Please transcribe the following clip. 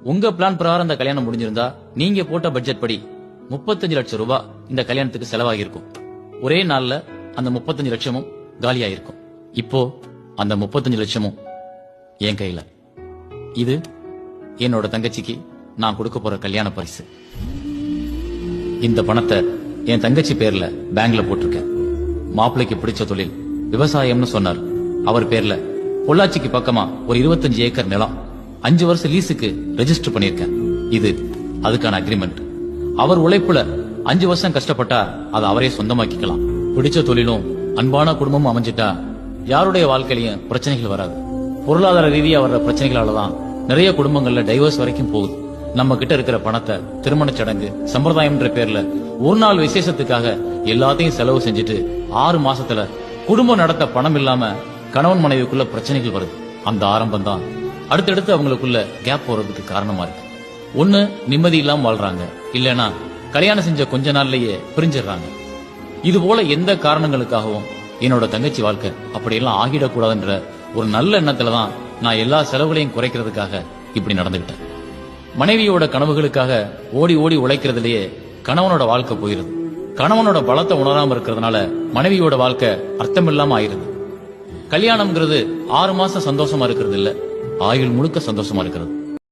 உங்க பிளான் பிரகாரம் இந்த கல்யாணம் முடிஞ்சிருந்தா நீங்க போட்ட பட்ஜெட் படி 35 லட்சம் ரூபாய் இந்த கல்யாணத்துக்கு செலவாகி இருக்கும். ஒரே நாள்ல அந்த 35 லட்சமும் காலியாயிருக்கும். இப்போ அந்த 35 லட்சமும் என் கையில. இது என்னோட தங்கச்சிக்கு நான் கொடுக்க போற கல்யாண பரிசு. இந்த பணத்தை என் தங்கச்சி பேர்ல பேங்க்ல போட்டிருக்கேன். மாப்பிள்ளைக்கு பிடிச்ச தொழில் விவசாயம்னு சொன்னார். அவர் பேர்ல பொள்ளாச்சிக்கு பக்கமா ஒரு 25 ஏக்கர் நிலம் 5 வருஷம் லீஸுக்கு ரெஜிஸ்டர் பண்ணிருக்கேன். இது அதுக்கான அக்ரிமெண்ட். அவர் உழைப்புல 5 வருஷம் கஷ்டப்பட்டா அதை அவரே சொந்தமாக்கிக்கலாம். பிடிச்ச தொழிலும் அன்பான குடும்பமும் அமைஞ்சிட்டா யாருடைய வாழ்க்கையிலையும் பிரச்சனைகள் வராது. பொருளாதார ரீதியா வர்ற பிரச்சனைகளாலதான் நிறைய குடும்பங்கள்ல டைவர்ஸ் வரைக்கும் போகுது. நம்ம கிட்ட இருக்கிற பணத்தை திருமண சடங்கு சம்பிரதாயம்ன்ற பேர்ல ஒரு நாள் விசேஷத்துக்காக எல்லாத்தையும் செலவு செஞ்சுட்டு 6 மாசத்துல குடும்பம் நடத்த பணம் இல்லாம கணவன் மனைவிக்குள்ள பிரச்சனைகள் வருது. அந்த ஆரம்பம் தான் அடுத்தடுத்து அவங்களுக்குள்ள கேப் போறதுக்கு காரணமா இருக்கு. ஒண்ணு நிம்மதி இல்லாம வாழ்றாங்க, இல்லனா கல்யாணம் செஞ்ச கொஞ்ச நாள்லயே பிரிஞ்சிடறாங்க. இது போல எந்த காரணங்களுக்காகவும் என்னோட தங்கச்சி வாழ்க்கை அப்படியெல்லாம் ஆகிடக்கூடாதுன்ற ஒரு நல்ல எண்ணத்துலதான் நான் எல்லா செலவுகளையும் குறைக்கிறதுக்காக இப்படி நடந்துகிட்டேன். மனைவியோட கனவுகளுக்காக ஓடி ஓடி உழைக்கிறதுலயே கணவனோட வாழ்க்கை போயிருது. கணவனோட பலத்தை உணராம இருக்கிறதுனால மனைவியோட வாழ்க்கை அர்த்தமில்லாம ஆயிருது. கல்யாணம்ங்கிறது 6 மாசம் சந்தோஷமா இருக்கிறது இல்ல, ஆயுள் முழுக்க சந்தோஷமா இருக்கிறது.